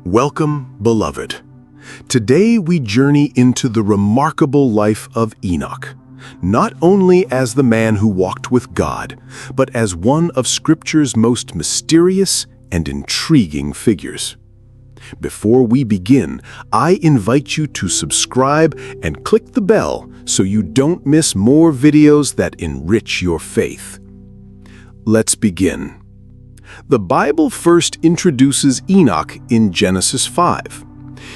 Welcome, beloved. Today we journey into the remarkable life of Enoch, not only as the man who walked with God, but as one of Scripture's most mysterious and intriguing figures. Before we begin, I invite you to subscribe and click the bell so you don't miss more videos that enrich your faith. Let's begin. The Bible first introduces Enoch in Genesis 5.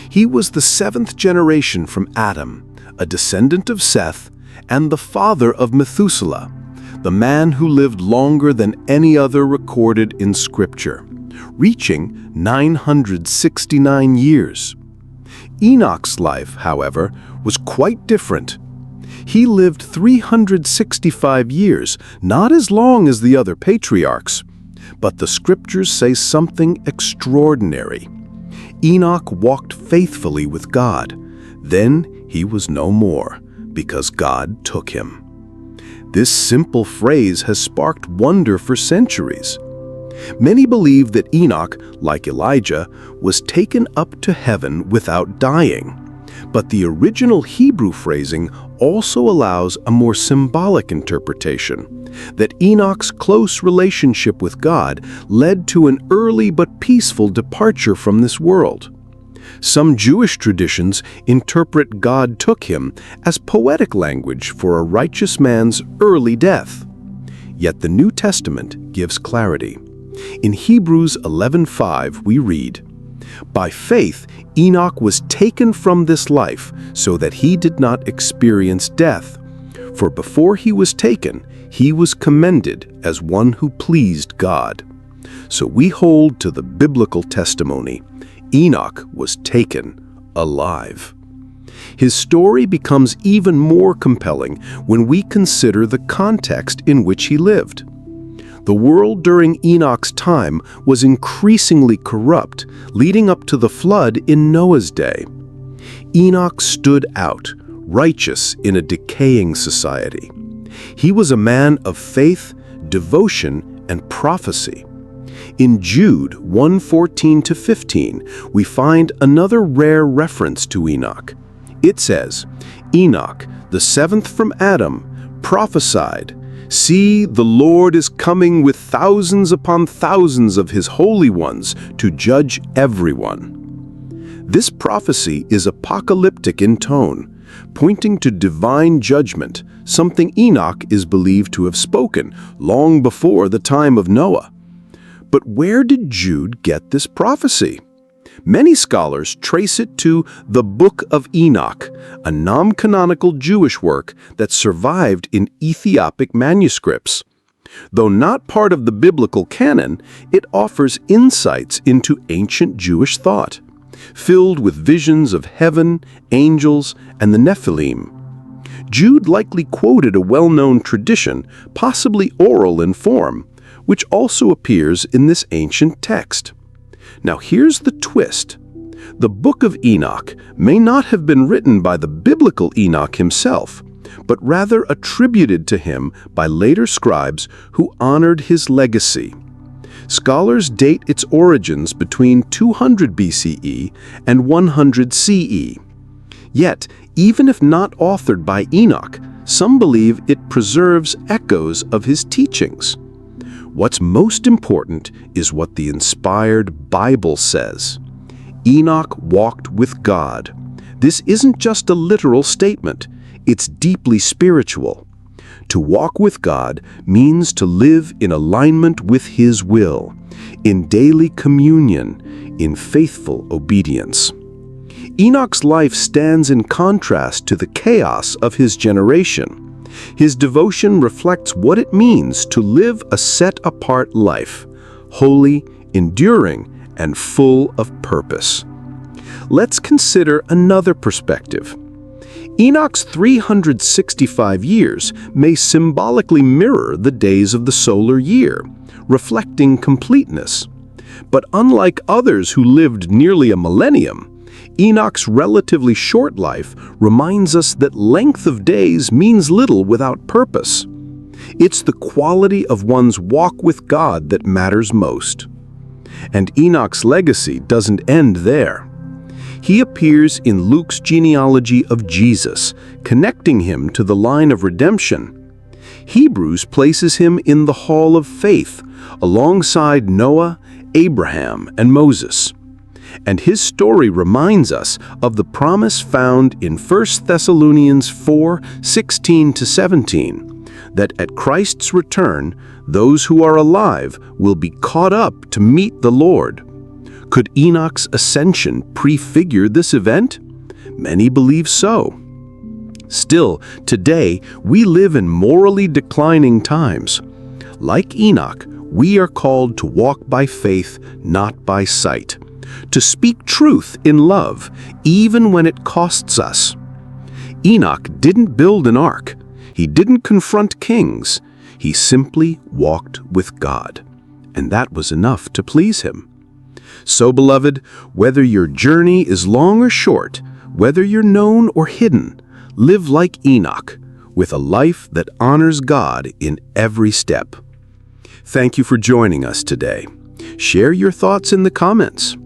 He was the seventh generation from Adam, a descendant of Seth, and the father of Methuselah, the man who lived longer than any other recorded in Scripture, reaching 969 years. Enoch's life, however, was quite different. He lived 365 years, not as long as the other patriarchs. But the Scriptures say something extraordinary. Enoch walked faithfully with God. Then he was no more, because God took him. This simple phrase has sparked wonder for centuries. Many believe that Enoch, like Elijah, was taken up to heaven without dying. But the original Hebrew phrasing also allows a more symbolic interpretation, that Enoch's close relationship with God led to an early but peaceful departure from this world. Some Jewish traditions interpret God took him as poetic language for a righteous man's early death. Yet the New Testament gives clarity. In Hebrews 11:5 we read, "By faith Enoch was taken from this life so that he did not experience death. For before he was taken, he was commended as one who pleased God." So we hold to the biblical testimony. Enoch was taken alive. His story becomes even more compelling when we consider the context in which he lived. The world during Enoch's time was increasingly corrupt, leading up to the flood in Noah's day. Enoch stood out, righteous in a decaying society. He was a man of faith, devotion, and prophecy. In Jude 1:14-15, we find another rare reference to Enoch. It says, "Enoch, the seventh from Adam, prophesied, 'See, the Lord is coming with thousands upon thousands of his holy ones to judge everyone.'" This prophecy is apocalyptic in tone, pointing to divine judgment, something Enoch is believed to have spoken long before the time of Noah. But where did Jude get this prophecy? Many scholars trace it to the Book of Enoch, a non-canonical Jewish work that survived in Ethiopic manuscripts. Though not part of the biblical canon, it offers insights into ancient Jewish thought, filled with visions of heaven, angels, and the Nephilim. Jude likely quoted a well-known tradition, possibly oral in form, which also appears in this ancient text. Now here's the twist. The Book of Enoch may not have been written by the biblical Enoch himself, but rather attributed to him by later scribes who honored his legacy. Scholars date its origins between 200 BCE and 100 CE. Yet, even if not authored by Enoch, some believe it preserves echoes of his teachings. What's most important is what the inspired Bible says. Enoch walked with God. This isn't just a literal statement, it's deeply spiritual. To walk with God means to live in alignment with His will, in daily communion, in faithful obedience. Enoch's life stands in contrast to the chaos of his generation. His devotion reflects what it means to live a set-apart life, holy, enduring, and full of purpose. Let's consider another perspective. Enoch's 365 years may symbolically mirror the days of the solar year, reflecting completeness. But unlike others who lived nearly a millennium, Enoch's relatively short life reminds us that length of days means little without purpose. It's the quality of one's walk with God that matters most. And Enoch's legacy doesn't end there. He appears in Luke's genealogy of Jesus, connecting him to the line of redemption. Hebrews places him in the Hall of Faith, alongside Noah, Abraham, and Moses. And his story reminds us of the promise found in 1 Thessalonians 4:16-17, that at Christ's return, those who are alive will be caught up to meet the Lord. Could Enoch's ascension prefigure this event? Many believe so. Still, today, we live in morally declining times. Like Enoch, we are called to walk by faith, not by sight, to speak truth in love, even when it costs us. Enoch didn't build an ark. He didn't confront kings. He simply walked with God, and that was enough to please him. So, beloved, whether your journey is long or short, whether you're known or hidden, live like Enoch, with a life that honors God in every step. Thank you for joining us today. Share your thoughts in the comments.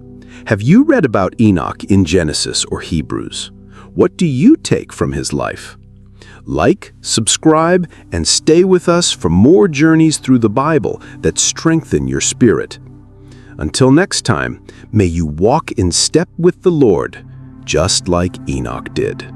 Have you read about Enoch in Genesis or Hebrews? What do you take from his life? Like, subscribe, and stay with us for more journeys through the Bible that strengthen your spirit. Until next time, may you walk in step with the Lord, just like Enoch did.